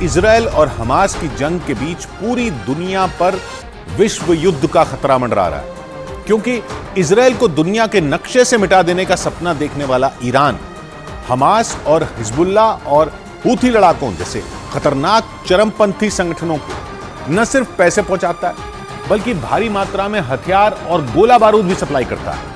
Israel और Hamas की जंग के बीच पूरी दुनिया पर विश्व युद्ध का खतरा मंडरा रहा है, क्योंकि इजरायल को दुनिया के नक्शे से मिटा देने का सपना देखने वाला ईरान हमास और हिजबुल्ला और हूथी लड़ाकों जैसे खतरनाक चरमपंथी संगठनों को न सिर्फ पैसे पहुंचाता है, बल्कि भारी मात्रा में हथियार और गोला बारूद भी सप्लाई करता है।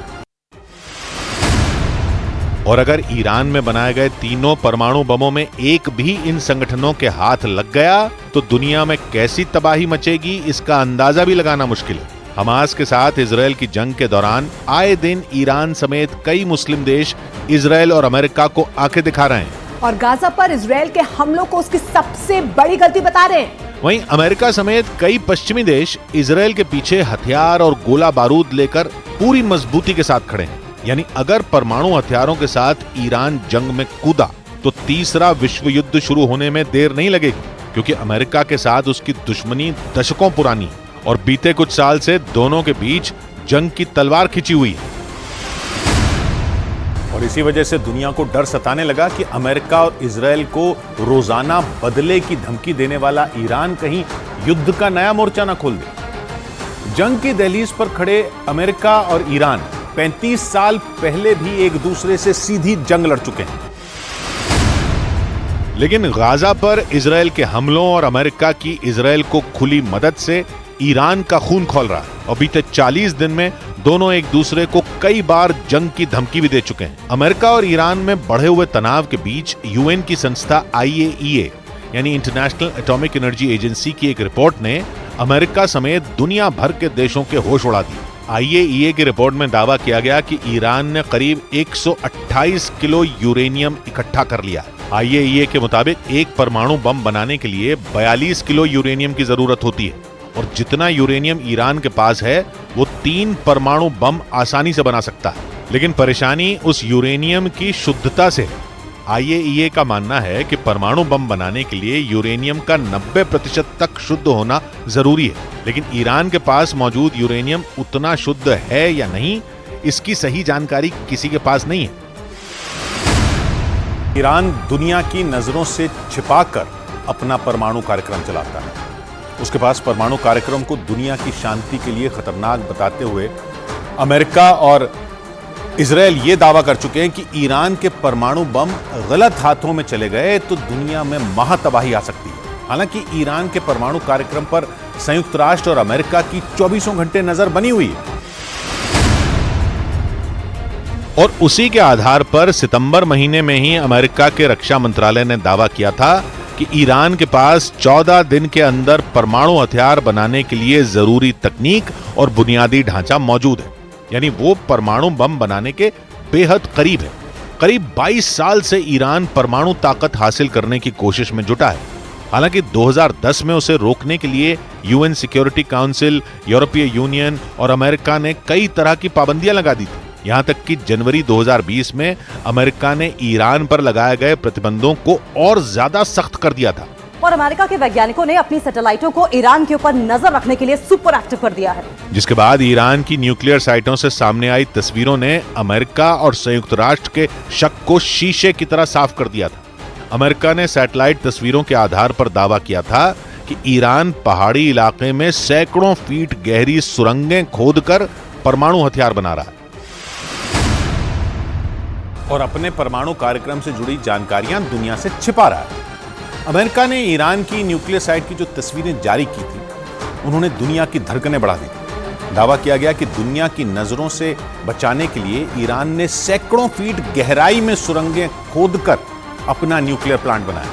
और अगर ईरान में बनाए गए तीनों परमाणु बमों में एक भी इन संगठनों के हाथ लग गया तो दुनिया में कैसी तबाही मचेगी, इसका अंदाजा भी लगाना मुश्किल है। हमास के साथ इजरायल की जंग के दौरान आए दिन ईरान समेत कई मुस्लिम देश इजरायल और अमेरिका को आंखें दिखा रहे हैं और गाजा पर इजरायल के हमलों को उसकी सबसे बड़ी गलती बता रहे हैं। वहीं अमेरिका समेत कई पश्चिमी देश इजरायल के पीछे हथियार और गोला बारूद लेकर पूरी मजबूती के साथ खड़े हैं। यानी अगर परमाणु हथियारों के साथ ईरान जंग में कूदा तो तीसरा विश्व युद्ध शुरू होने में देर नहीं लगेगी, क्योंकि अमेरिका के साथ उसकी दुश्मनी दशकों पुरानी है और बीते कुछ साल से दोनों के बीच जंग की तलवार खिंची हुई है। और इसी वजह से दुनिया को डर सताने लगा कि अमेरिका और इजरायल को रोजाना बदले की धमकी देने वाला ईरान कहीं युद्ध का नया मोर्चा न खोल दे। जंग की दहलीज पर खड़े अमेरिका और ईरान 35 साल पहले भी एक दूसरे से सीधी जंग लड़ चुके हैं, लेकिन गाजा पर इजरायल के हमलों और अमेरिका की इजरायल को खुली मदद से ईरान का खून खौल रहा है और बीते 40 दिन में दोनों एक दूसरे को कई बार जंग की धमकी भी दे चुके हैं। अमेरिका और ईरान में बढ़े हुए तनाव के बीच यूएन की संस्था IAEA यानी इंटरनेशनल एटॉमिक एनर्जी एजेंसी की एक रिपोर्ट ने अमेरिका समेत दुनिया भर के देशों के होश उड़ा दिए। IAEA की रिपोर्ट में दावा किया गया कि ईरान ने करीब 128 किलो यूरेनियम इकट्ठा कर लिया है। IAEA के मुताबिक एक परमाणु बम बनाने के लिए 42 किलो यूरेनियम की जरूरत होती है और जितना यूरेनियम ईरान के पास है वो 3 परमाणु बम आसानी से बना सकता है। लेकिन परेशानी उस यूरेनियम की शुद्धता से है। IAEA का मानना है कि परमाणु बम बनाने के लिए यूरेनियम का 90% तक शुद्ध होना जरूरी है, लेकिन ईरान के पास मौजूद यूरेनियम उतना शुद्ध है या नहीं, इसकी सही जानकारी किसी के पास नहीं है। ईरान दुनिया की नजरों से छिपाकर अपना परमाणु कार्यक्रम चलाता है। उसके पास परमाणु कार्यक्रम को दुनिया की शांति के लिए खतरनाक बताते हुए अमेरिका और इजरायल ये दावा कर चुके हैं कि ईरान के परमाणु बम गलत हाथों में चले गए तो दुनिया में महातबाही आ सकती है। हालांकि ईरान के परमाणु कार्यक्रम पर संयुक्त राष्ट्र और अमेरिका की 24 घंटे नजर बनी हुई है और उसी के आधार पर सितंबर महीने में ही अमेरिका के रक्षा मंत्रालय ने दावा किया था कि ईरान के पास 14 दिन के अंदर परमाणु हथियार बनाने के लिए जरूरी तकनीक और बुनियादी ढांचा मौजूद है। यानी वो परमाणु बम बनाने के बेहद करीब है। करीब 22 साल से ईरान परमाणु ताकत हासिल करने की कोशिश में जुटा है। हालांकि 2010 में उसे रोकने के लिए यूएन सिक्योरिटी काउंसिल, यूरोपीय यूनियन और अमेरिका ने कई तरह की पाबंदियां लगा दी थी। यहां तक कि जनवरी 2020 में अमेरिका ने ईरान पर लगाए गए प्रतिबंधों को और ज्यादा सख्त कर दिया था। और अमेरिका के वैज्ञानिकों ने अपनी सैटेलाइटों को ईरान के ऊपर नजर रखने के लिए सुपर एक्टिव कर दिया है, जिसके बाद ईरान की न्यूक्लियर साइटों से सामने आई तस्वीरों ने अमेरिका और संयुक्त राष्ट्र के शक को शीशे की तरह साफ कर दिया था। अमेरिका ने सैटेलाइट तस्वीरों के आधार पर दावा किया था कि ईरान पहाड़ी इलाके में सैकड़ों फीट गहरी सुरंगें खोदकर परमाणु हथियार बना रहा है और अपने परमाणु कार्यक्रम से जुड़ी जानकारियां दुनिया से छिपा रहा है। अमेरिका ने ईरान की न्यूक्लियर साइट की जो तस्वीरें जारी की थी, उन्होंने दुनिया की धड़कनें बढ़ा दी। दावा किया गया कि दुनिया की नजरों से बचाने के लिए ईरान ने सैकड़ों फीट गहराई में सुरंगें खोदकर अपना न्यूक्लियर प्लांट बनाया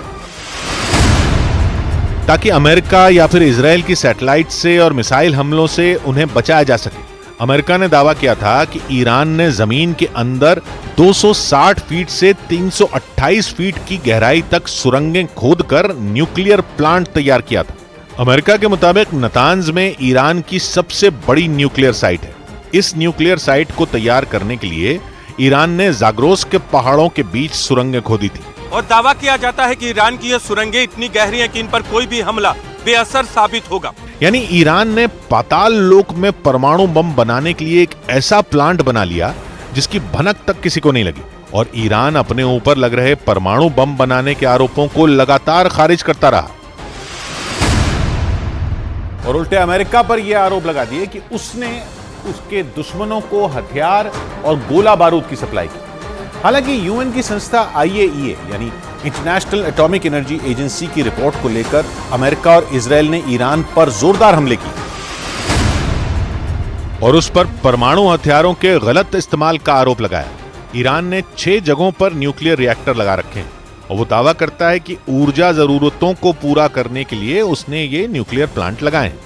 ताकि अमेरिका या फिर इजरायल की सैटेलाइट से और मिसाइल हमलों से उन्हें बचाया जा सके। अमेरिका ने दावा किया था कि ईरान ने जमीन के अंदर 260 फीट से 328 फीट की गहराई तक सुरंगें खोदकर न्यूक्लियर प्लांट तैयार किया था। अमेरिका के मुताबिक नतांज में ईरान की सबसे बड़ी न्यूक्लियर साइट है। इस न्यूक्लियर साइट को तैयार करने के लिए ईरान ने जाग्रोस के पहाड़ों के बीच सुरंगें खोदी थी और दावा किया जाता है कि ईरान की ये सुरंगें इतनी गहरी हैं कि इन पर कोई भी हमला बेअसर साबित होगा। यानी ईरान ने पाताल लोक में परमाणु बम बनाने के लिए एक ऐसा प्लांट बना लिया जिसकी भनक तक किसी को नहीं लगी और ईरान अपने ऊपर लग रहे परमाणु बम बनाने के आरोपों को लगातार खारिज करता रहा। और उल्टे अमेरिका पर यह आरोप लगा दिए कि उसने उसके दुश्मनों को हथियार और गोला बारूद की सप्लाई की। हालांकि यूएन की संस्था IAEA यानी इंटरनेशनल एटॉमिक एनर्जी एजेंसी की रिपोर्ट को लेकर अमेरिका और इजरायल ने ईरान पर जोरदार हमले किए और उस पर परमाणु हथियारों के गलत इस्तेमाल का आरोप लगाया। ईरान ने 6 जगहों पर न्यूक्लियर रिएक्टर लगा रखे हैं और वो दावा करता है कि ऊर्जा जरूरतों को पूरा करने के लिए उसने ये न्यूक्लियर प्लांट लगाए हैं।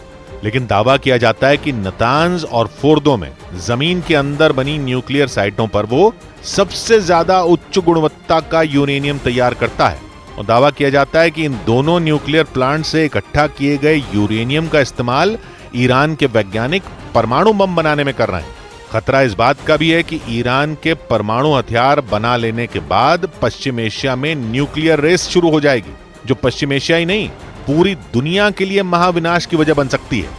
लेकिन दावा किया जाता है कि नतांज और फोर्दो में जमीन के अंदर बनी न्यूक्लियर साइटों पर वो सबसे ज्यादा उच्च गुणवत्ता का यूरेनियम तैयार करता है और दावा किया जाता है कि इन दोनों न्यूक्लियर प्लांट से इकट्ठा किए गए यूरेनियम का इस्तेमाल ईरान के वैज्ञानिक परमाणु बम बनाने में कर रहे हैं। खतरा इस बात का भी है कि ईरान के परमाणु हथियार बना लेने के बाद पश्चिम एशिया में न्यूक्लियर रेस शुरू हो जाएगी, जो पश्चिम एशिया ही नहीं पूरी दुनिया के लिए महाविनाश की वजह बन सकती है।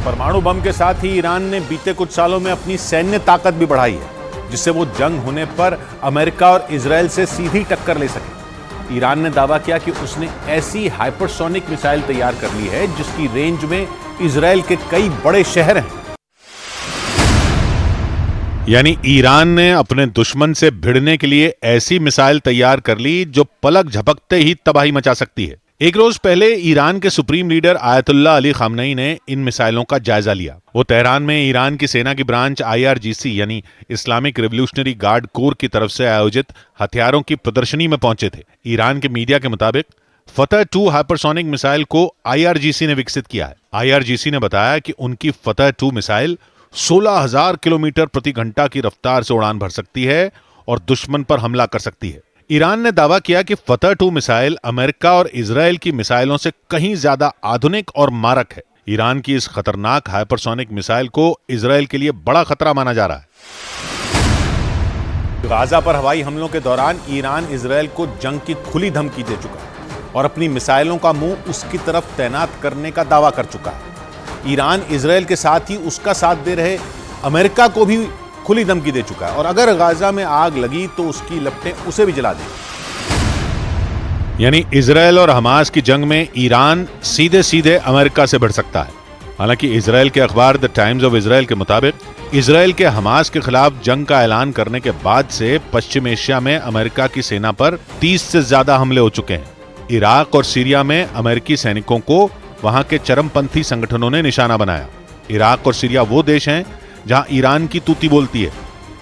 परमाणु बम के साथ ही ईरान ने बीते कुछ सालों में अपनी सैन्य ताकत भी बढ़ाई है, जिससे वो जंग होने पर अमेरिका और इजरायल से सीधी टक्कर ले सके। ईरान ने दावा किया कि उसने ऐसी हाइपरसोनिक मिसाइल तैयार कर ली है जिसकी रेंज में इजरायल के कई बड़े शहर हैं। यानी ईरान ने अपने दुश्मन से भिड़ने के लिए ऐसी मिसाइल तैयार कर ली जो पलक झपकते ही तबाही मचा सकती है। एक रोज पहले ईरान के supreme leader Ayatollah Ali Khamenei ने इन मिसाइलों का जायजा लिया। वो तेहरान में ईरान की सेना की ब्रांच IRGC यानी इस्लामिक रिवोल्यूशनरी गार्ड कोर की तरफ से आयोजित हथियारों की प्रदर्शनी में पहुंचे थे। ईरान के मीडिया के मुताबिक फतह 2 हाइपरसोनिक मिसाइल को IRGC ने विकसित किया है। IRGC ने बताया कि उनकी फतह 2 मिसाइल 16,000 किलोमीटर प्रति घंटा की रफ्तार से उड़ान भर सकती है और दुश्मन पर हमला कर सकती है। ईरान ने दावा किया कि फतह 2 मिसाइल अमेरिका और इजरायल की मिसाइलों से कहीं ज्यादा आधुनिक और मारक है। ईरान की इस खतरनाक हाइपरसोनिक मिसाइल को इजरायल के लिए बड़ा खतरा माना जा रहा है। गाजा पर हवाई हमलों के दौरान ईरान इजरायल को जंग की खुली धमकी दे चुका है और अपनी मिसाइलों का मुंह उसकी तरफ तैनात करने का दावा कर चुका है। ईरान इजरायल के साथ ही उसका साथ दे रहे अमेरिका को भी खुली धमकी दे चुका है और अगर गाजा में आग लगी तो उसकी लपटें उसे भी जला देंगी। यानी इजरायल और हमास की जंग में ईरान सीधे सीधे अमेरिका से भिड़ सकता है। हालांकि इजरायल के अखबार द टाइम्स ऑफ इजरायल के मुताबिक इजरायल के हमास के खिलाफ जंग का ऐलान करने के बाद से पश्चिम एशिया में अमेरिका की सेना पर 30 से ज्यादा हमले हो चुके हैं। इराक और सीरिया में अमेरिकी सैनिकों को वहां के चरमपंथी संगठनों ने निशाना बनाया। इराक और सीरिया वो देश हैं जहां ईरान की तूती बोलती है।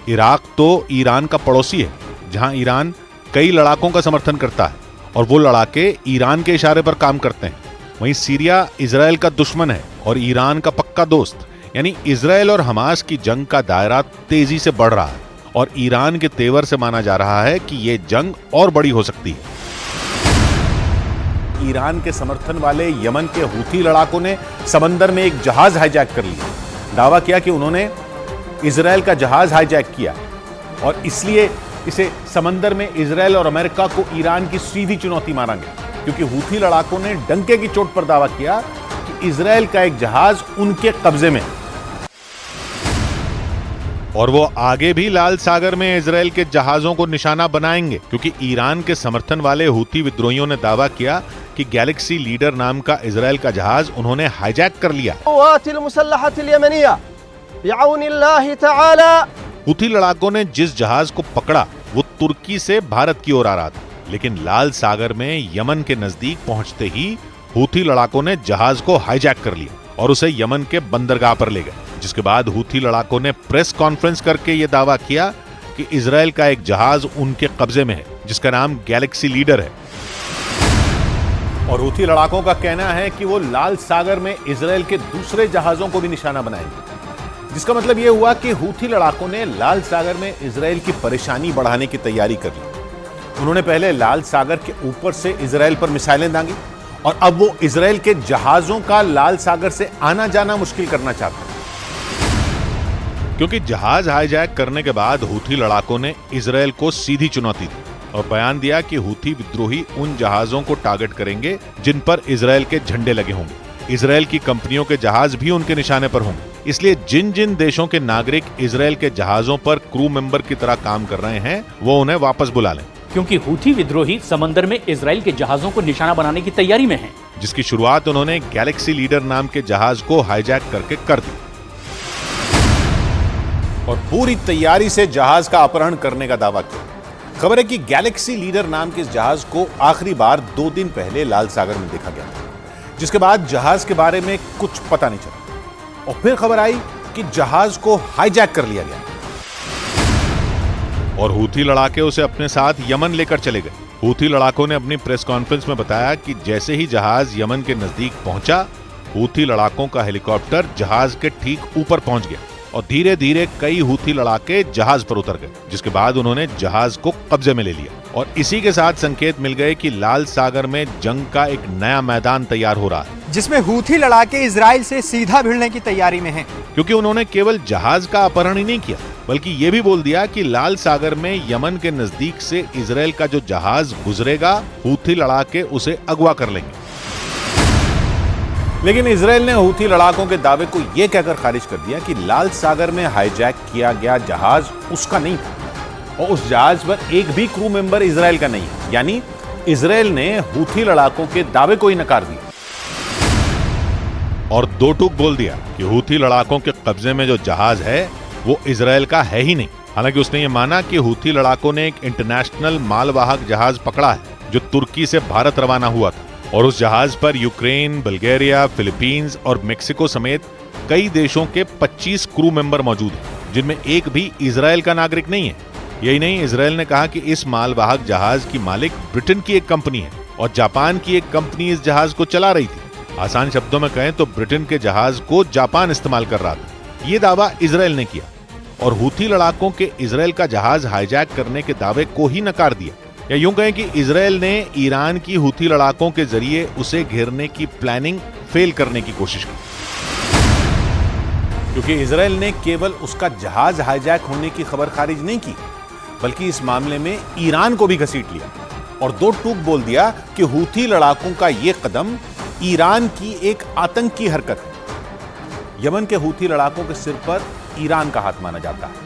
इराक तो ईरान का पड़ोसी है, जहां ईरान कई लड़ाकों का समर्थन करता है और वो लड़ाके ईरान के इशारे पर काम करते हैं। वहीं सीरिया इजरायल का दुश्मन है और ईरान का पक्का दोस्त। यानी इजरायल और हमास की जंग का दायरा तेजी से बढ़ रहा है और ईरान के तेवर से माना जा रहा है कि ये जंग और बड़ी हो सकती है। ईरान के समर्थन वाले यमन के हूथी लड़ाकों ने समंदर में एक जहाज हाईजैक कर लिया। दावा किया कि उन्होंने इजरायल का जहाज हाईजैक किया और इसलिए इसे समंदर में इजरायल और अमेरिका को ईरान की सीधी चुनौती माना गया, क्योंकि हूथी लड़ाकों ने डंके की चोट पर दावा किया कि इजरायल का एक जहाज उनके कब्जे में है और वो आगे भी लाल सागर में इजरायल के जहाजों को निशाना बनाएंगे, क्योंकि ईरान के समर्थन वाले हूथी विद्रोहियों ने दावा किया कि गैलेक्सी लीडर नाम का इजरायल का जहाज उन्होंने हाईजैक कर लिया। हूथी लड़ाकों ने जिस जहाज को पकड़ा वो तुर्की से भारत की ओर आ रहा था, लेकिन लाल सागर में यमन के नजदीक पहुंचते ही हूथी लड़ाकों ने जहाज को हाईजैक कर लिया और उसे यमन के बंदरगाह पर ले गए, जिसके बाद हूथी लड़ाकों ने प्रेस कॉन्फ्रेंस करके यह दावा किया कि इजरायल का एक जहाज उनके कब्जे में है, जिसका नाम गैलेक्सी लीडर है। और हूथी लड़ाकों का कहना है कि वो लाल सागर में इजरायल के दूसरे जहाजों को भी निशाना बनाएंगे, जिसका मतलब यह हुआ कि हूथी लड़ाकों ने लाल सागर में इजरायल की परेशानी बढ़ाने की तैयारी कर ली। उन्होंने पहले लाल सागर के ऊपर से इजरायल पर मिसाइलें दागी और अब वो इजरायल के जहाजों का लाल सागर से आना जाना मुश्किल करना चाहते हैं। क्योंकि जहाज हाईजैक करने के बाद हूथी लड़ाकों ने इजरायल को सीधी चुनौती दी और बयान दिया कि हूथी विद्रोही उन जहाजों को टारगेट करेंगे जिन पर इजरायल के झंडे लगे होंगे। इजरायल की कंपनियों के जहाज भी उनके निशाने पर होंगे, इसलिए जिन जिन देशों के नागरिक इजरायल के जहाजों पर क्रू मेंबर की तरह काम कर रहे हैं वो उन्हें वापस बुला लें। क्योंकि हूथी विद्रोही समंदर में इजराइल के जहाजों को निशाना बनाने की तैयारी में हैं। जिसकी शुरुआत उन्होंने गैलेक्सी लीडर नाम के जहाज को हाईजैक करके कर दी और पूरी तैयारी से जहाज का अपहरण करने का दावा किया। खबर है कि गैलेक्सी लीडर नाम के इस जहाज को आखिरी बार 2 दिन पहले लाल सागर में देखा गया था, जिसके बाद जहाज के बारे में कुछ पता नहीं चला और फिर खबर आई कि जहाज को हाईजैक कर लिया गया और हूथी लड़ाके उसे अपने साथ यमन लेकर चले गए। हूथी लड़ाकों ने अपनी प्रेस कॉन्फ्रेंस में बताया कि जैसे ही जहाज यमन के नजदीक पहुंचा, हूथी लड़ाकों का हेलीकॉप्टर जहाज के ठीक ऊपर पहुंच गया और धीरे धीरे कई हूथी लड़ाके जहाज पर उतर गए, जिसके बाद उन्होंने जहाज को कब्जे में ले लिया और इसी के साथ संकेत मिल गए कि लाल सागर में जंग का एक नया मैदान तैयार हो रहा है, जिसमें हूथी लड़ाके इजराइल से सीधा भिड़ने की तैयारी में हैं। क्योंकि उन्होंने केवल जहाज का अपहरण ही नहीं किया, बल्कि ये भी बोल दिया कि लाल सागर में यमन के नजदीक से इजराइल का जो जहाज गुजरेगा, हूथी लड़ाके उसे अगवा कर लेंगे। लेकिन इजराइल ने हूथी लड़ाकों के दावे को यह कहकर खारिज कर दिया कि लाल सागर में हाईजैक किया गया जहाज उसका नहीं था और उस जहाज पर एक भी क्रू मेंबर इजराइल का नहीं है। यानी इजराइल ने हूथी लड़ाकों के दावे को ही नकार दिया और दो टूक बोल दिया कि हूथी लड़ाकों के कब्जे में जो जहाज है वो इजराइल का है ही नहीं। हालांकि उसने ये माना कि हूथी लड़ाकों ने एक इंटरनेशनल मालवाहक जहाज पकड़ा है जो तुर्की से भारत रवाना हुआ था और उस जहाज पर यूक्रेन, बल्गेरिया, फिलीपींस और मेक्सिको समेत कई देशों के 25 क्रू मेंबर मौजूद हैं, जिनमें एक भी इजराइल का नागरिक नहीं है। यही नहीं, इजराइल ने कहा कि इस मालवाहक जहाज की मालिक ब्रिटेन की एक कंपनी है और जापान की एक कंपनी इस जहाज को चला रही थी। आसान शब्दों में कहें तो ब्रिटेन के जहाज को जापान इस्तेमाल कर रहा था। ये दावा इजराइल ने किया और हूथी लड़ाकों के इजराइल का जहाज हाईजैक करने के दावे को ही नकार दिया। या यूं कहें कि इजराइल ने ईरान की हूथी लड़ाकों के जरिए उसे घेरने की प्लानिंग फेल करने की कोशिश की, क्योंकि इजराइल ने केवल उसका जहाज हाईजैक होने की खबर खारिज नहीं की, बल्कि इस मामले में ईरान को भी घसीट लिया और दो टूक बोल दिया कि हूथी लड़ाकों का यह कदम ईरान की एक आतंकी हरकत है। यमन के हूथी लड़ाकों के सिर पर ईरान का हाथ माना जाता है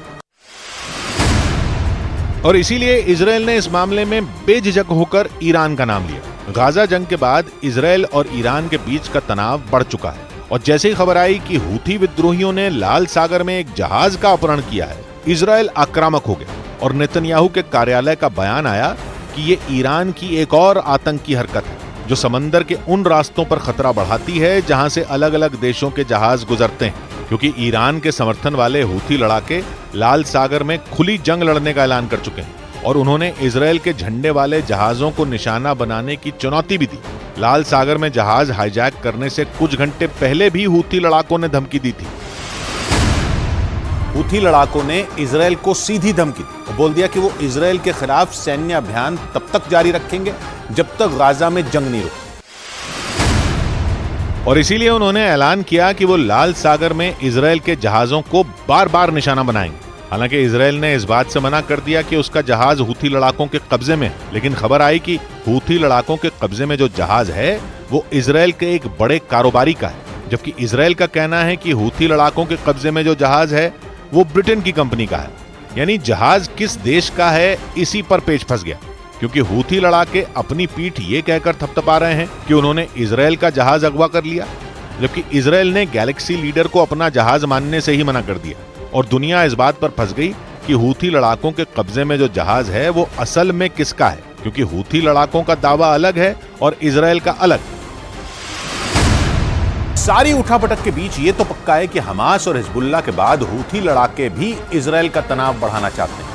और इसीलिए इजराइल ने इस मामले में बेझिझक होकर ईरान का नाम लिया। गाजा जंग के बाद इजराइल और ईरान के बीच का तनाव बढ़ चुका है और जैसे ही खबर आई कि हूथी विद्रोहियों ने लाल सागर में एक जहाज का अपहरण किया है, इजराइल आक्रामक हो गया और नेतन्याहू के कार्यालय का बयान आया कि ये ईरान की एक और आतंकी हरकत है जो समंदर के उन रास्तों पर खतरा बढ़ाती है जहां से अलग अलग देशों के जहाज गुजरते हैं, क्योंकि ईरान के समर्थन वाले हूथी लड़ाके लाल सागर में खुली जंग लड़ने का ऐलान कर चुके हैं और उन्होंने इजराइल के झंडे वाले जहाजों को निशाना बनाने की चुनौती भी दी। लाल सागर में जहाज हाईजैक करने से कुछ घंटे पहले भी हूथी लड़ाकों ने धमकी दी थी। हूथी लड़ाकों ने इजराइल को सीधी धमकी दी और बोल दिया कि वो इजराइल के खिलाफ सैन्य अभियान तब तक जारी रखेंगे जब तक गाजा में जंग नहीं रुकती और इसीलिए उन्होंने ऐलान किया कि वो लाल सागर में इजराइल के जहाजों को बार बार निशाना बनाएंगे। हालांकि इजराइल ने इस बात से मना कर दिया कि उसका जहाज हूथी लड़ाकों के कब्जे में, लेकिन खबर आई कि हूथी लड़ाकों के कब्जे में जो जहाज है वो इजराइल के एक बड़े कारोबारी का है, जबकि इजराइल का कहना है कि हूथी लड़ाकों के कब्जे में जो जहाज है वो ब्रिटेन की कंपनी का है। यानी जहाज किस देश का है इसी पर पेच फंस गया, क्योंकि हूथी लड़ाके अपनी पीठ ये कहकर थपथपा रहे हैं कि उन्होंने इजराइल का जहाज अगवा कर लिया, जबकि इजराइल ने गैलेक्सी लीडर को अपना जहाज मानने से ही मना कर दिया और दुनिया इस बात पर फंस गई कि हूथी लड़ाकों के कब्जे में जो जहाज है वो असल में किसका है, क्योंकि हूथी लड़ाकों का दावा अलग है और इजराइल का अलग। सारी उठापटक के बीच ये तो पक्का है कि हमास और हिजबुल्लाह के बाद हूथी लड़ाके भी इजराइल का तनाव बढ़ाना चाहते हैं,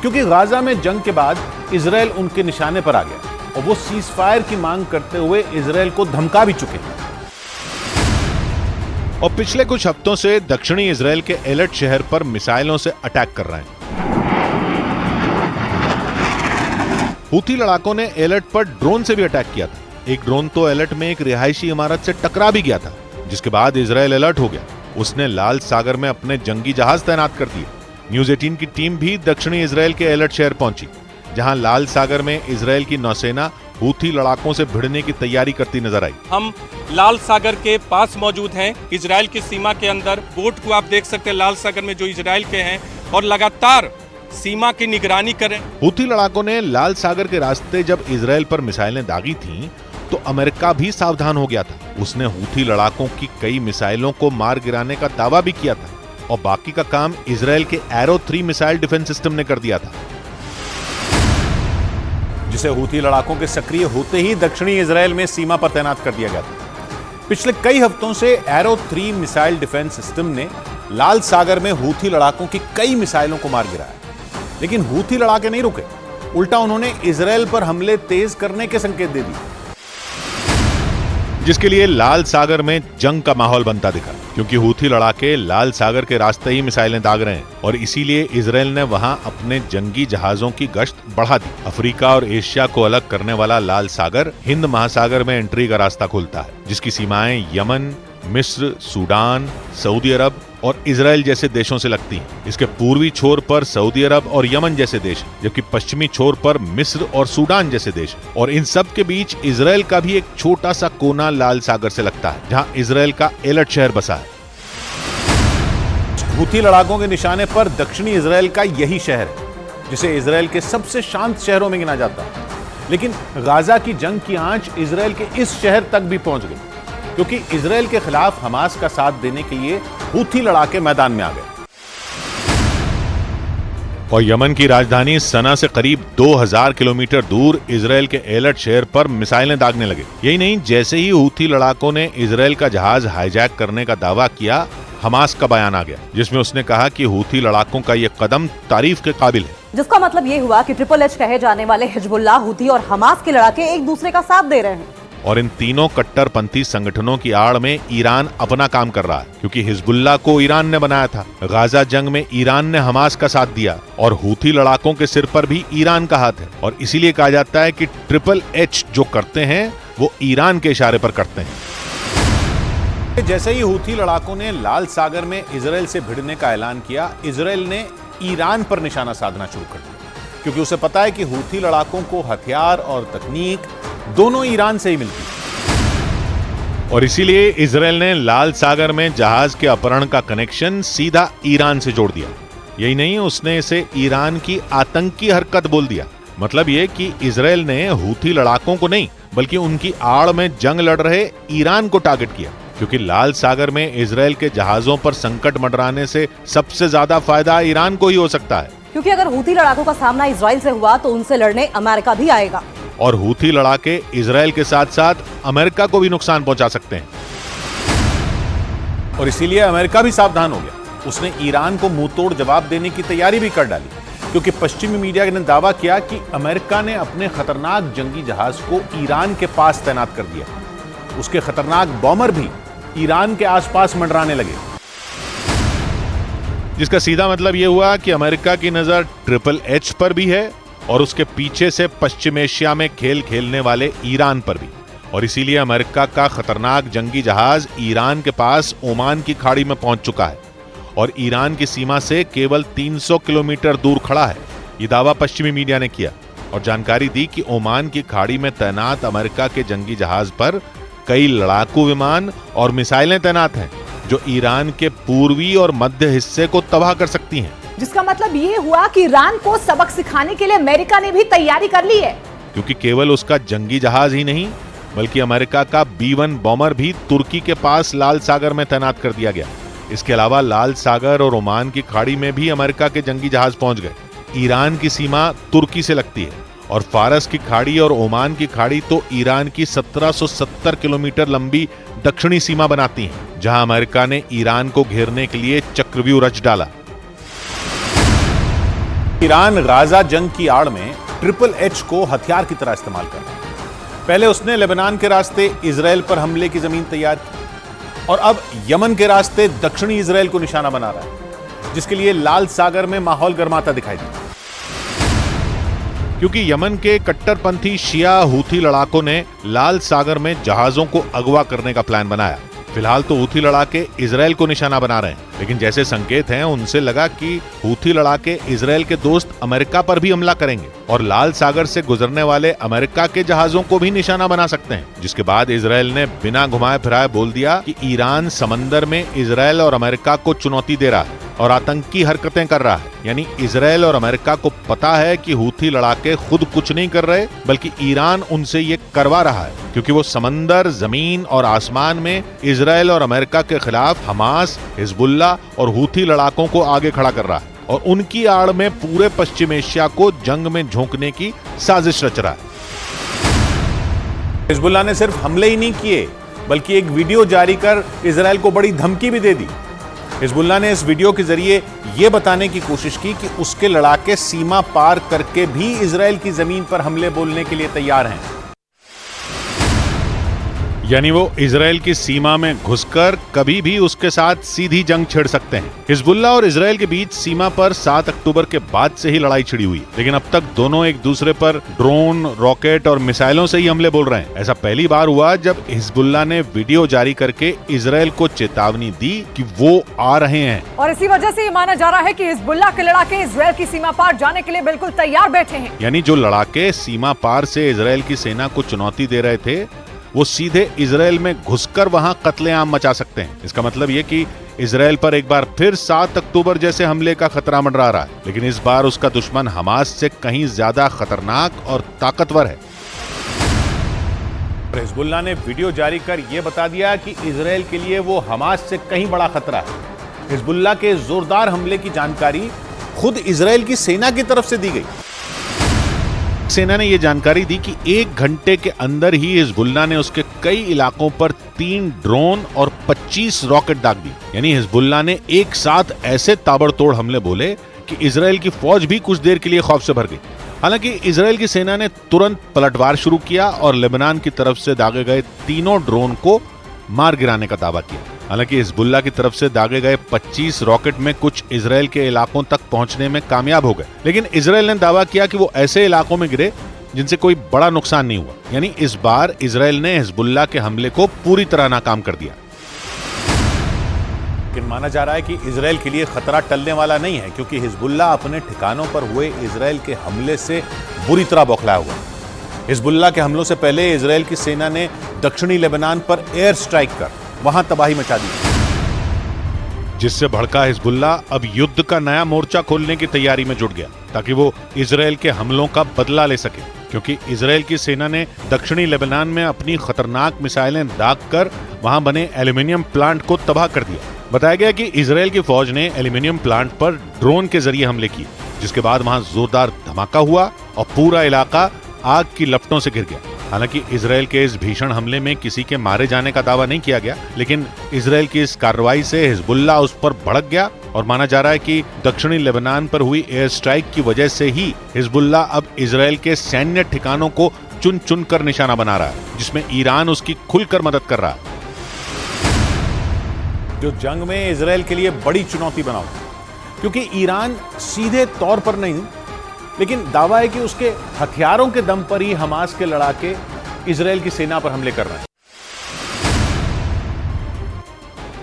क्योंकि गाजा में जंग के बाद इजराइल उनके निशाने पर आ गया और वो सीज फायर की मांग करते हुए इजराइल को धमका भी चुके हैं। और पिछले कुछ हफ्तों से दक्षिणी इजराइल के एलर्ट शहर पर मिसाइलों से अटैक कर रहे हैं। हूथी लड़ाकों ने एलर्ट पर ड्रोन से भी अटैक किया था। एक ड्रोन तो एलर्ट में एक रिहायशी इमारत से टकरा भी गया था, जिसके बाद इजराइल अलर्ट हो गया। उसने लाल सागर में अपने जंगी जहाज तैनात कर दिए। न्यूज़ 18 की टीम भी दक्षिणी इजराइल के एलर्ट शहर पहुंची, जहां लाल सागर में इजराइल की नौसेना हूथी लड़ाकों से भिड़ने की तैयारी करती नजर आई। हम लाल सागर के पास मौजूद हैं, इजराइल की सीमा के अंदर। बोट को आप देख सकते हैं लाल सागर में जो इजराइल के हैं, और लगातार सीमा की निगरानी करें। हूथी लड़ाकों ने लाल सागर के रास्ते जब इजराइल पर मिसाइलें दागी थीं, तो अमेरिका भी सावधान हो गया था। उसने हूथी लड़ाकों की कई मिसाइलों को मार गिराने का दावा भी किया था और बाकी का काम इजराइल के एरो 3 मिसाइल डिफेंस सिस्टम ने कर दिया था, जिसे हूथी लड़ाकों के सक्रिय होते ही दक्षिणी इजराइल में सीमा पर तैनात कर दिया गया था। पिछले कई हफ्तों से एरो 3 मिसाइल डिफेंस सिस्टम ने लाल सागर में हूथी लड़ाकों की कई मिसाइलों को मार गिराया, लेकिन हूथी लड़ाके नहीं रुके। उल्टा उन्होंने इजराइल पर हमले तेज करने के संकेत दे दिए, जिसके लिए लाल सागर में जंग का माहौल बनता दिखा, क्योंकि हूथी लड़ाके लाल सागर के रास्ते ही मिसाइलें दाग रहे हैं और इसीलिए इजराइल ने वहां अपने जंगी जहाजों की गश्त बढ़ा दी। अफ्रीका और एशिया को अलग करने वाला लाल सागर हिंद महासागर में एंट्री का रास्ता खोलता है, जिसकी सीमाएं यमन, मिस्र, सूडान, सऊदी अरब और इजराइल जैसे देशों से लगती हैं। इसके पूर्वी छोर पर सऊदी अरब और यमन जैसे देश हैं, जबकि पश्चिमी छोर पर मिस्र और सूडान जैसे देश हैं। और इन सब के बीच इजराइल का भी एक छोटा सा कोना लाल सागर से लगता है, जहां इजराइल का एलट शहर बसा है। हूथी लड़ाकों के निशाने पर दक्षिणी इजराइल का यही शहर है, जिसे इजराइल के सबसे शांत शहरों में गिना जाता है। लेकिन गाजा की जंग की आंच इजराइल के इस शहर तक भी पहुंच गई, क्योंकि इजराइल के खिलाफ हमास का साथ देने के लिए हूथी लड़ाके मैदान में आ गए और यमन की राजधानी सना से करीब 2000 किलोमीटर दूर इजराइल के एलट शहर पर मिसाइलें दागने लगे। यही नहीं, जैसे ही हूथी लड़ाकों ने इजराइल का जहाज हाईजैक करने का दावा किया, हमास का बयान आ गया, जिसमें उसने कहा कि हूथी लड़ाकों का यह कदम तारीफ के काबिल है। जिसका मतलब ये हुआ कि ट्रिपल एच कहे जाने वाले हिजबुल्लाह, हूथी और हमास के लड़ाके एक दूसरे का साथ दे रहे हैं। और इन तीनों कट्टरपंथी संगठनों की आड़ में ईरान अपना काम कर रहा है, क्योंकि हिजबुल्लाह को ईरान ने बनाया था। गाजा जंग में ईरान ने हमास का साथ दिया और हूथी लड़ाकों के सिर पर भी ईरान का हाथ है। और इसीलिए कहा जाता है कि ट्रिपल एच जो करते हैं वो ईरान के इशारे पर करते हैं। जैसे ही हूथी लड़ाकों ने लाल सागर में इजराइल से भिड़ने का ऐलान किया, इजराइल ने ईरान पर निशाना साधना शुरू कर दिया, क्योंकि उसे पता है कि हूथी लड़ाकों को हथियार और तकनीक दोनों ईरान से ही मिलती है। और इसीलिए इजराइल ने लाल सागर में जहाज के अपहरण का कनेक्शन सीधा ईरान से जोड़ दिया। यही नहीं, उसने इसे ईरान की आतंकी हरकत बोल दिया। मतलब ये कि इजराइल ने हूथी लड़ाकों को नहीं, बल्कि उनकी आड़ में जंग लड़ रहे ईरान को टारगेट किया, क्योंकि लाल सागर में इजराइल के जहाजों पर संकट मंडराने से सबसे ज्यादा फायदा ईरान को ही हो सकता है। क्योंकि अगर हूथी लड़ाकों का सामना इजराइल से हुआ तो उनसे लड़ने अमेरिका भी आएगा और हूथी लड़ाके इजराइल के साथ साथ अमेरिका को भी नुकसान पहुंचा सकते हैं। और इसीलिए अमेरिका भी सावधान हो गया। उसने ईरान को मुंहतोड़ जवाब देने की तैयारी भी कर डाली, क्योंकि पश्चिमी मीडिया ने दावा किया कि अमेरिका ने अपने खतरनाक जंगी जहाज को ईरान के पास तैनात कर दिया। उसके खतरनाक बॉमर भी ईरान के आसपास मंडराने लगे, जिसका सीधा मतलब यह हुआ कि अमेरिका की नजर ट्रिपल एच पर भी है और उसके पीछे से पश्चिम एशिया में खेल खेलने वाले ईरान पर भी। और इसीलिए अमेरिका का खतरनाक जंगी जहाज ईरान के पास ओमान की खाड़ी में पहुंच चुका है और ईरान की सीमा से केवल 300 किलोमीटर दूर खड़ा है। ये दावा पश्चिमी मीडिया ने किया और जानकारी दी कि ओमान की खाड़ी में तैनात अमेरिका के जंगी जहाज पर कई लड़ाकू विमान और मिसाइलें तैनात हैं, जो ईरान के पूर्वी और मध्य हिस्से को तबाह कर सकती हैं। जिसका मतलब ये हुआ कि ईरान को सबक सिखाने के लिए अमेरिका ने भी तैयारी कर ली है, क्योंकि केवल उसका जंगी जहाज ही नहीं, बल्कि अमेरिका का B-1 बॉमर भी तुर्की के पास लाल सागर में तैनात कर दिया गया। इसके अलावा लाल सागर और ओमान की खाड़ी में भी अमेरिका के जंगी जहाज पहुंच गए। ईरान की सीमा तुर्की से लगती है और फारस की खाड़ी और ओमान की खाड़ी तो ईरान की 1770 किलोमीटर लंबी दक्षिणी सीमा बनाती हैं, जहां अमेरिका ने ईरान को घेरने के लिए चक्रव्यूह रच डाला। ईरान गाजा जंग की आड़ में ट्रिपल एच को हथियार की तरह इस्तेमाल कर रहा है। पहले उसने लेबनान के रास्ते इजराइल पर हमले की जमीन तैयार की और अब यमन के रास्ते दक्षिणी इजराइल को निशाना बना रहा है, जिसके लिए लाल सागर में माहौल गर्माता दिखाई दिया, क्योंकि यमन के कट्टरपंथी शिया हूथी लड़ाकों ने लाल सागर में जहाजों को अगवा करने का प्लान बनाया। फिलहाल तो हूथी लड़ाके इजराइल को निशाना बना रहे हैं, लेकिन जैसे संकेत हैं उनसे लगा कि हूथी लड़ाके इजराइल के दोस्त अमेरिका पर भी हमला करेंगे और लाल सागर से गुजरने वाले अमेरिका के जहाजों को भी निशाना बना सकते हैं। जिसके बाद इजराइल ने बिना घुमाए फिराए बोल दिया कि ईरान समंदर में इजराइल और अमेरिका को चुनौती दे रहा है और आतंकी हरकतें कर रहा है। यानी इजराइल और अमेरिका को पता है कि हूथी लड़ाके खुद कुछ नहीं कर रहे, बल्कि ईरान उनसे ये करवा रहा है, क्योंकि वो समंदर, जमीन और आसमान में इजराइल और अमेरिका के खिलाफ हमास, हिजबुल्ला और हूथी लड़ाकों को आगे खड़ा कर रहा है और उनकी आड़ में पूरे पश्चिम एशिया को जंग में झोंकने की साजिश रच रहा है। हिजबुल्लाह ने सिर्फ हमले ही नहीं किए, बल्कि एक वीडियो जारी कर इजराइल को बड़ी धमकी भी दे दी। हिजबुल्लाह ने इस वीडियो के जरिए यह बताने की कोशिश की कि उसके लड़ाके सीमा पार करके भी इजराइल की जमीन पर हमले बोलने के लिए तैयार हैं। यानी वो इजराइल की सीमा में घुसकर कभी भी उसके साथ सीधी जंग छेड़ सकते हैं। हिजबुल्लाह और इजराइल के बीच सीमा पर 7 अक्टूबर के बाद से ही लड़ाई छिड़ी हुई, लेकिन अब तक दोनों एक दूसरे पर ड्रोन, रॉकेट और मिसाइलों से ही हमले बोल रहे हैं। ऐसा पहली बार हुआ जब हिजबुल्लाह ने वीडियो जारी करके इजराइल को चेतावनी दी कि वो आ रहे हैं। और इसी वजह से ये माना जा रहा है कि हिजबुल्लाह के लड़ाके इजराइल की सीमा पार जाने के लिए बिल्कुल तैयार बैठे हैं। यानी जो लड़ाके सीमा पार से इजराइल की सेना को चुनौती दे रहे थे, वो सीधे इजराइल में घुसकर वहां कत्लेआम मचा सकते हैं। इसका मतलब ये कि इजराइल पर एक बार फिर 7 अक्टूबर जैसे हमले का खतरा मंडरा रहा है, लेकिन इस बार उसका दुश्मन हमास से कहीं ज्यादा खतरनाक और ताकतवर है। हिजबुल्लाह ने वीडियो जारी कर यह बता दिया कि इजराइल के लिए वो हमास से कहीं बड़ा खतरा है। हिजबुल्लाह के जोरदार हमले की जानकारी खुद इजराइल की सेना की तरफ से दी गई। सेना ने यह जानकारी दी कि 1 घंटे के अंदर ही हिजबुल्लाह ने उसके कई इलाकों पर 3 ड्रोन और 25 रॉकेट दाग दी। यानी हिजबुल्लाह ने एक साथ ऐसे ताबड़तोड़ हमले बोले कि इजराइल की फौज भी कुछ देर के लिए खौफ से भर गई। हालांकि इजराइल की सेना ने तुरंत पलटवार शुरू किया और लेबनान की तरफ से दागे गए तीनों ड्रोन को मार गिराने का दावा किया। हालांकि हिजबुल्लाह की तरफ से दागे गए 25 रॉकेट में कुछ इजराइल के इलाकों तक पहुंचने में कामयाब हो गए, लेकिन इजराइल ने दावा किया कि वो ऐसे इलाकों में गिरे जिनसे कोई बड़ा नुकसान नहीं हुआ। यानी इस बार इजराइल ने हिजबुल्लाह के हमले को पूरी तरह नाकाम कर दिया। लेकिन माना जा रहा है कि इजराइल के लिए खतरा टलने वाला नहीं है, क्योंकि हिजबुल्लाह अपने ठिकानों पर हुए इजराइल के हमले से बुरी तरह बौखलाया हुआ है। हिजबुल्लाह के हमलों से पहले इजराइल की सेना ने दक्षिणी लेबनान पर एयर स्ट्राइक कर वहां तबाही मचा दी, जिससे भड़का हिजबुल्लाह अब युद्ध का नया मोर्चा खोलने की तैयारी में जुट गया, ताकि वो इजराइल के हमलों का बदला ले सके। क्योंकि इजराइल की सेना ने दक्षिणी लेबनान में अपनी खतरनाक मिसाइलें दागकर वहां बने एल्यूमिनियम प्लांट को तबाह कर दिया। बताया गया कि इजराइल की फौज ने एल्यूमिनियम प्लांट पर ड्रोन के जरिए हमले किए, जिसके बाद वहां जोरदार धमाका हुआ और पूरा इलाका आग की लपटों से घिर गया। हालांकि इजराइल के इस भीषण हमले में किसी के मारे जाने का दावा नहीं किया गया, लेकिन इजराइल की इस कार्रवाई से हिजबुल्लाह उस पर भड़क गया और माना जा रहा है कि दक्षिणी लेबनान पर हुई एयर स्ट्राइक की वजह से ही हिजबुल्लाह अब इजराइल के सैन्य ठिकानों को चुन चुन कर निशाना बना रहा है, जिसमें ईरान उसकी खुलकर मदद कर रहा है। जो जंग में इजराइल के लिए बड़ी चुनौती बना हुआ, क्योंकि ईरान सीधे तौर पर नहीं, लेकिन दावा है कि उसके हथियारों के दम पर ही हमास के लड़ाके इजराइल की सेना पर हमले कर रहे हैं।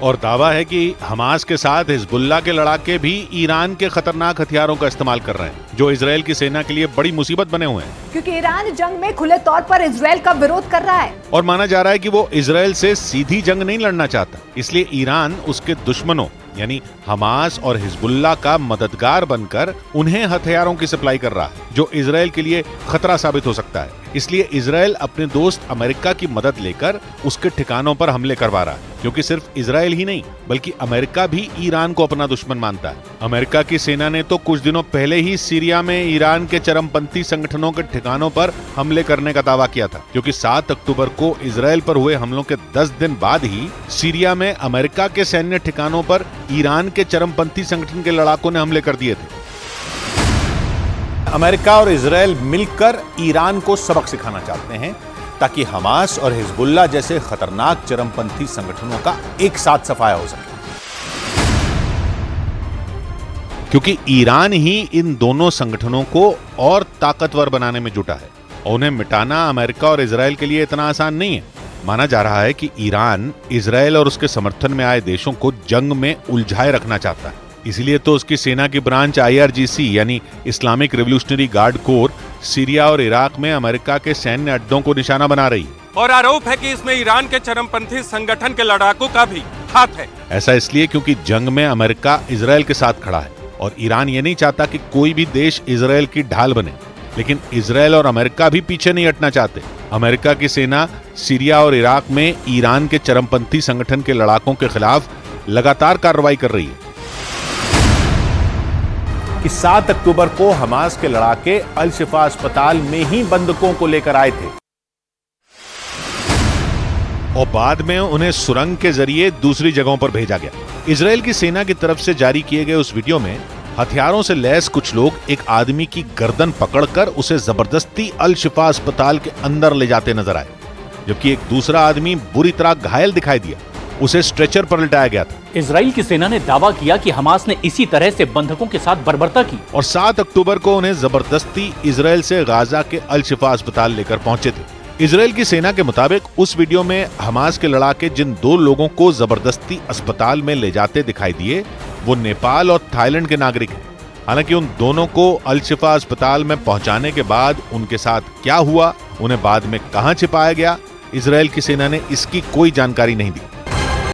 और दावा है कि हमास के साथ हिजबुल्लाह के लड़ाके भी ईरान के खतरनाक हथियारों का इस्तेमाल कर रहे हैं, जो इजराइल की सेना के लिए बड़ी मुसीबत बने हुए हैं। क्योंकि ईरान जंग में खुले तौर पर इजराइल का विरोध कर रहा है और माना जा रहा है कि वो इजराइल से सीधी जंग नहीं लड़ना चाहता, इसलिए ईरान उसके दुश्मनों यानी हमास और हिजबुल्लाह का मददगार बनकर उन्हें हथियारों की सप्लाई कर रहा है, जो इजराइल के लिए खतरा साबित हो सकता है। इसलिए इजराइल अपने दोस्त अमेरिका की मदद लेकर उसके ठिकानों पर हमले करवा रहा है, क्योंकि सिर्फ इजराइल ही नहीं बल्कि अमेरिका भी ईरान को अपना दुश्मन मानता है। अमेरिका की सेना ने तो कुछ दिनों पहले ही सीरिया में ईरान के चरमपंथी संगठनों के ठिकानों पर हमले करने का दावा किया था, क्योंकि 7 अक्टूबर को इजराइल पर हुए हमलों के 10 दिन बाद ही सीरिया में अमेरिका के सैन्य ठिकानों पर ईरान के चरमपंथी संगठन के लड़ाकों ने हमले कर दिए थे। अमेरिका और इजराइल मिलकर ईरान को सबक सिखाना चाहते हैं, ताकि हमास और हिजबुल्लाह जैसे खतरनाक चरमपंथी संगठनों का एक साथ सफाया हो सके। क्योंकि ईरान ही इन दोनों संगठनों को और ताकतवर बनाने में जुटा है और उन्हें मिटाना अमेरिका और इजराइल के लिए इतना आसान नहीं है। माना जा रहा है कि ईरान इजराइल और उसके समर्थन में आए देशों को जंग में उलझाए रखना चाहता है। इसीलिए तो उसकी सेना की ब्रांच IRGC यानी Islamic revolutionary guard core Syria और इराक में अमेरिका के सैन्य अड्डों को निशाना बना रही है। और आरोप है कि इसमें ईरान के चरमपंथी संगठन के लड़ाकों का भी हाथ है। ऐसा इसलिए क्योंकि जंग में अमेरिका इजरायल के साथ खड़ा है और ईरान ये नहीं चाहता कि कोई भी देश इजरायल की ढाल बने। लेकिन इजरायल और अमेरिका भी पीछे नहीं हटना चाहते। अमेरिका की सेना सीरिया और इराक में ईरान के चरमपंथी संगठन के लड़ाकों के खिलाफ लगातार कार्रवाई कर रही है। कि 7 अक्टूबर को हमास के लड़ाके अल शिफा अस्पताल में ही बंधकों को लेकर आए थे और बाद में उन्हें सुरंग के जरिए दूसरी जगहों पर भेजा गया। इजरायल की सेना की तरफ से जारी किए गए उस वीडियो में हथियारों से लैस कुछ लोग एक आदमी की गर्दन पकड़कर उसे जबरदस्ती अल शिफा अस्पताल के अंदर ले जाते नजर आए, जबकि एक दूसरा आदमी बुरी तरह घायल दिखाई दिया। उसे स्ट्रेचर पर लिटाया गया था। इजराइल की सेना ने दावा किया कि हमास ने इसी तरह से बंधकों के साथ बर्बरता की और 7 अक्टूबर को उन्हें जबरदस्ती इजरायल से गाजा के अल शिफा अस्पताल लेकर पहुंचे थे। इजरायल की सेना के मुताबिक उस वीडियो में हमास के लड़ाके जिन 2 लोगों को जबरदस्ती अस्पताल में ले जाते दिखाई दिए वो नेपाल और थाईलैंड के नागरिक हैं। हालांकि उन दोनों को अल शिफा अस्पताल में पहुंचाने के बाद उनके साथ क्या हुआ, उन्हें बाद में कहां छिपाया गया, इजरायल की सेना ने इसकी कोई जानकारी नहीं दी।